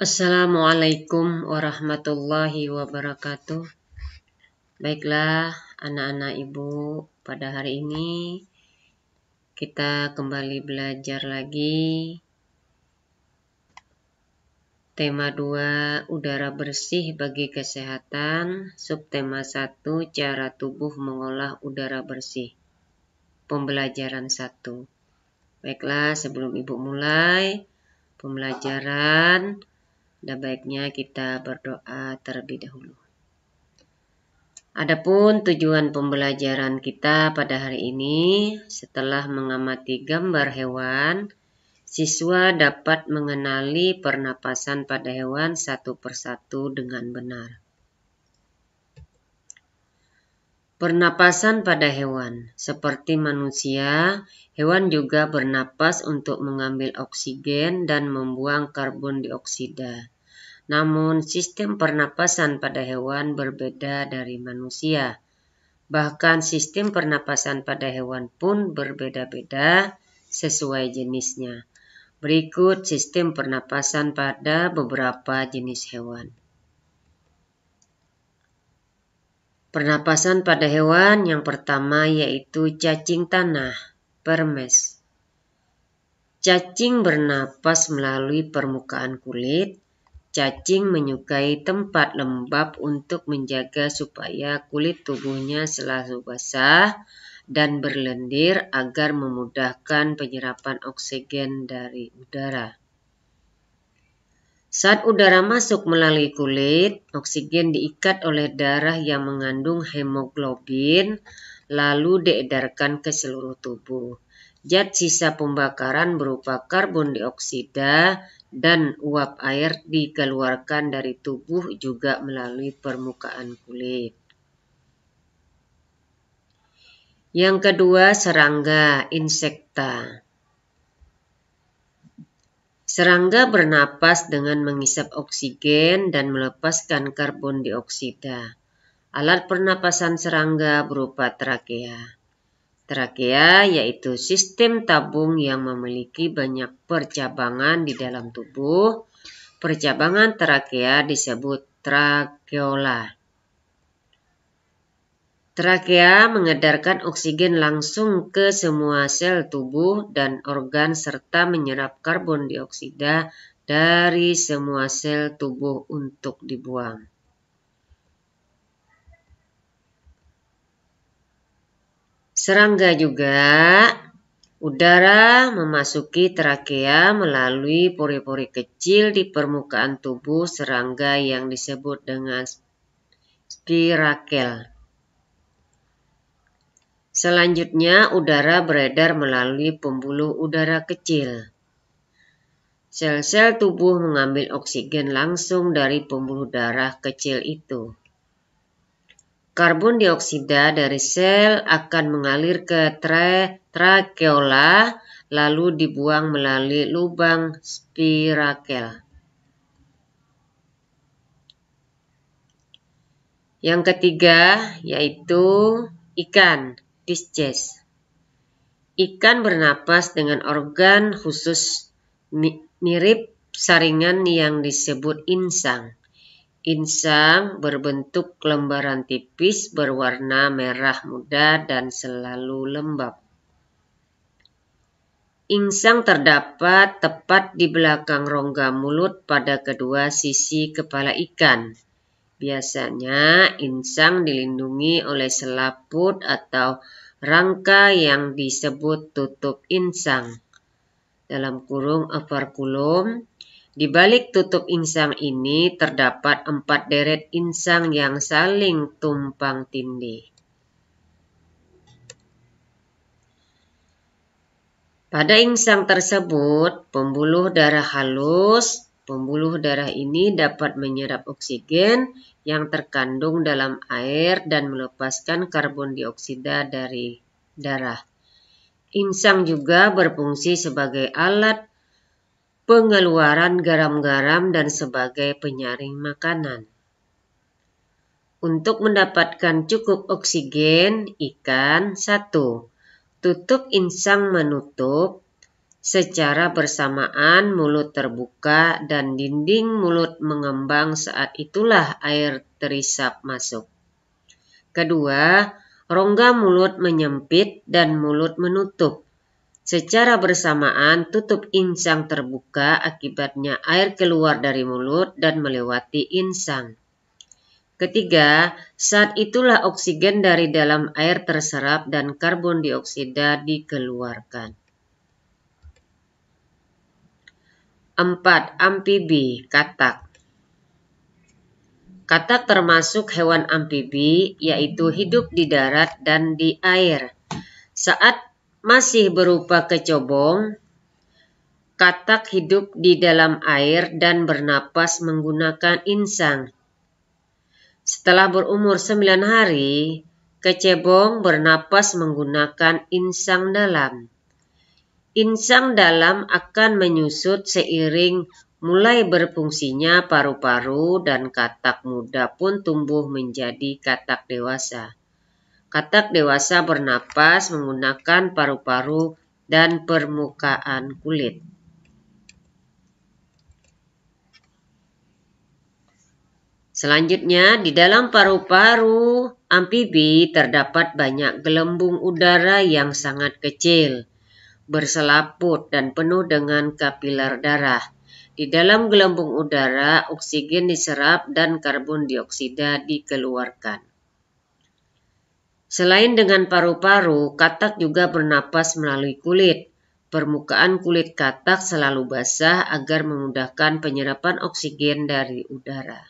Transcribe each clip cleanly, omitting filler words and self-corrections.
Assalamualaikum warahmatullahi wabarakatuh. Baiklah anak-anak ibu, pada hari ini kita kembali belajar lagi tema 2 udara bersih bagi kesehatan, subtema 1 cara tubuh mengolah udara bersih. Pembelajaran 1. Baiklah, sebelum ibu mulai pembelajaran, ada baiknya kita berdoa terlebih dahulu. Adapun tujuan pembelajaran kita pada hari ini, setelah mengamati gambar hewan, siswa dapat mengenali pernapasan pada hewan satu persatu dengan benar. Pernapasan pada hewan, seperti manusia, hewan juga bernapas untuk mengambil oksigen dan membuang karbon dioksida. Namun, sistem pernapasan pada hewan berbeda dari manusia. Bahkan, sistem pernapasan pada hewan pun berbeda-beda sesuai jenisnya. Berikut sistem pernapasan pada beberapa jenis hewan. Pernapasan pada hewan yang pertama yaitu cacing tanah, vermes. Cacing bernapas melalui permukaan kulit. Cacing menyukai tempat lembab untuk menjaga supaya kulit tubuhnya selalu basah dan berlendir agar memudahkan penyerapan oksigen dari udara. Saat udara masuk melalui kulit, oksigen diikat oleh darah yang mengandung hemoglobin, lalu diedarkan ke seluruh tubuh. Zat sisa pembakaran berupa karbon dioksida dan uap air dikeluarkan dari tubuh juga melalui permukaan kulit. Yang kedua, serangga, insekta. Serangga bernapas dengan menghisap oksigen dan melepaskan karbon dioksida. Alat pernapasan serangga berupa trakea. Trakea yaitu sistem tabung yang memiliki banyak percabangan di dalam tubuh. Percabangan trakea disebut trakeola. Trakea mengedarkan oksigen langsung ke semua sel tubuh dan organ serta menyerap karbon dioksida dari semua sel tubuh untuk dibuang. Serangga juga, udara memasuki trakea melalui pori-pori kecil di permukaan tubuh serangga yang disebut dengan spirakel. Selanjutnya, udara beredar melalui pembuluh udara kecil. Sel-sel tubuh mengambil oksigen langsung dari pembuluh darah kecil itu. Karbon dioksida dari sel akan mengalir ke trakeola, lalu dibuang melalui lubang spirakel. Yang ketiga yaitu ikan, Pisces. Ikan bernapas dengan organ khusus mirip saringan yang disebut insang. Insang berbentuk lembaran tipis berwarna merah muda dan selalu lembab. Insang terdapat tepat di belakang rongga mulut pada kedua sisi kepala ikan. Biasanya insang dilindungi oleh selaput atau rangka yang disebut tutup insang. Dalam kurung operculum, di balik tutup insang ini terdapat 4 deret insang yang saling tumpang tindih. Pada insang tersebut, pembuluh darah halus. Pembuluh darah ini dapat menyerap oksigen yang terkandung dalam air dan melepaskan karbon dioksida dari darah. Insang juga berfungsi sebagai alat pengeluaran garam-garam dan sebagai penyaring makanan. Untuk mendapatkan cukup oksigen, ikan 1. Tutup insang menutup. Secara bersamaan mulut terbuka dan dinding mulut mengembang, saat itulah air terisap masuk. Kedua, rongga mulut menyempit dan mulut menutup. Secara bersamaan tutup insang terbuka, akibatnya air keluar dari mulut dan melewati insang. Ketiga, saat itulah oksigen dari dalam air terserap dan karbon dioksida dikeluarkan. 4. Amfibi, katak. Katak termasuk hewan amfibi, yaitu hidup di darat dan di air. Saat masih berupa kecobong, katak hidup di dalam air dan bernapas menggunakan insang. Setelah berumur 9 hari, kecebong bernapas menggunakan insang dalam. Insang dalam akan menyusut seiring mulai berfungsinya paru-paru dan katak muda pun tumbuh menjadi katak dewasa. Katak dewasa bernapas menggunakan paru-paru dan permukaan kulit. Selanjutnya, di dalam paru-paru amfibi terdapat banyak gelembung udara yang sangat kecil, berselaput dan penuh dengan kapiler darah. Di dalam gelembung udara, oksigen diserap dan karbon dioksida dikeluarkan. Selain dengan paru-paru, katak juga bernapas melalui kulit. Permukaan kulit katak selalu basah agar memudahkan penyerapan oksigen dari udara.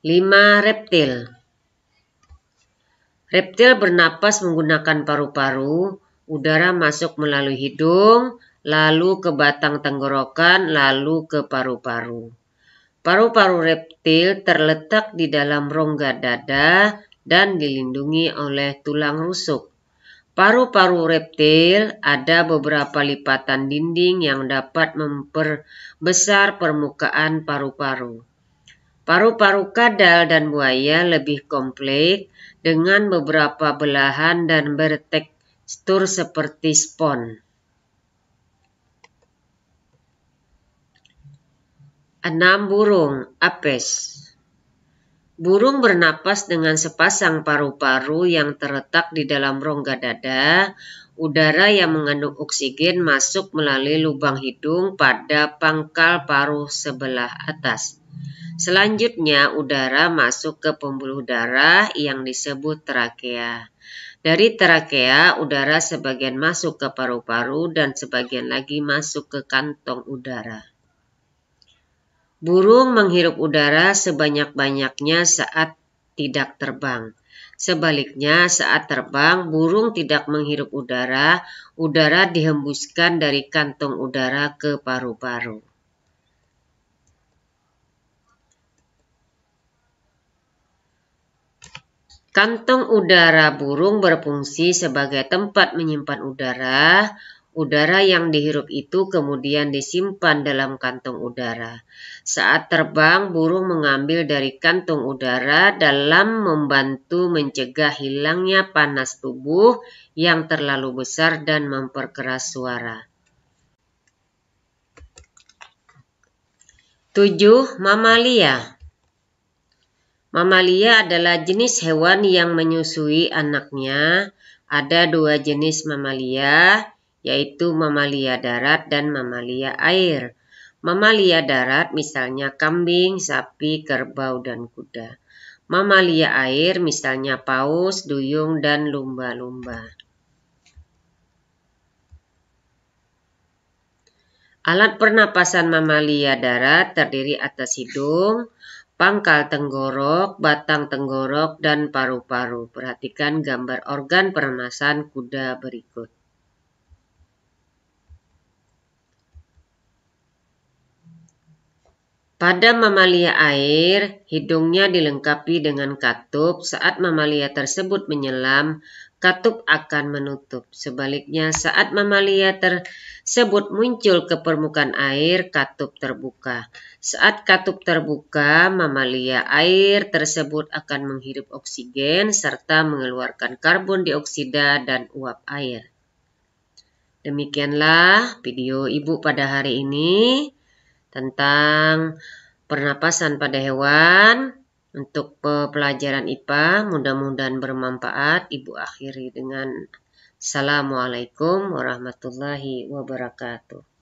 5. Reptil. Reptil bernapas menggunakan paru-paru, udara masuk melalui hidung, lalu ke batang tenggorokan, lalu ke paru-paru. Paru-paru reptil terletak di dalam rongga dada dan dilindungi oleh tulang rusuk. Paru-paru reptil ada beberapa lipatan dinding yang dapat memperbesar permukaan paru-paru. Paru-paru kadal dan buaya lebih kompleks dengan beberapa belahan dan bertekstur seperti spons. 6. Burung, Apes. Burung bernapas dengan sepasang paru-paru yang terletak di dalam rongga dada. Udara yang mengandung oksigen masuk melalui lubang hidung pada pangkal paruh sebelah atas. Selanjutnya, udara masuk ke pembuluh darah yang disebut trakea. Dari trakea, udara sebagian masuk ke paru-paru dan sebagian lagi masuk ke kantong udara. Burung menghirup udara sebanyak-banyaknya saat tidak terbang. Sebaliknya, saat terbang, burung tidak menghirup udara. Udara dihembuskan dari kantong udara ke paru-paru. Kantong udara burung berfungsi sebagai tempat menyimpan udara. Udara yang dihirup itu kemudian disimpan dalam kantong udara. Saat terbang, burung mengambil dari kantong udara dalam membantu mencegah hilangnya panas tubuh yang terlalu besar dan memperkeras suara. 7. Mamalia. Mamalia adalah jenis hewan yang menyusui anaknya. Ada 2 jenis mamalia, yaitu mamalia darat dan mamalia air. Mamalia darat misalnya kambing, sapi, kerbau, dan kuda. Mamalia air misalnya paus, duyung, dan lumba-lumba. Alat pernapasan mamalia darat terdiri atas hidung, pangkal tenggorok, batang tenggorok, dan paru-paru. Perhatikan gambar organ pernapasan kuda berikut. Pada mamalia air, hidungnya dilengkapi dengan katup. Saat mamalia tersebut menyelam, katup akan menutup. Sebaliknya, saat mamalia tersebut muncul ke permukaan air, katup terbuka. Saat katup terbuka, mamalia air tersebut akan menghirup oksigen serta mengeluarkan karbon dioksida dan uap air. Demikianlah video Ibu pada hari ini tentang pernapasan pada hewan untuk pelajaran IPA. Mudah-mudahan bermanfaat. Ibu akhiri dengan Assalamualaikum warahmatullahi wabarakatuh.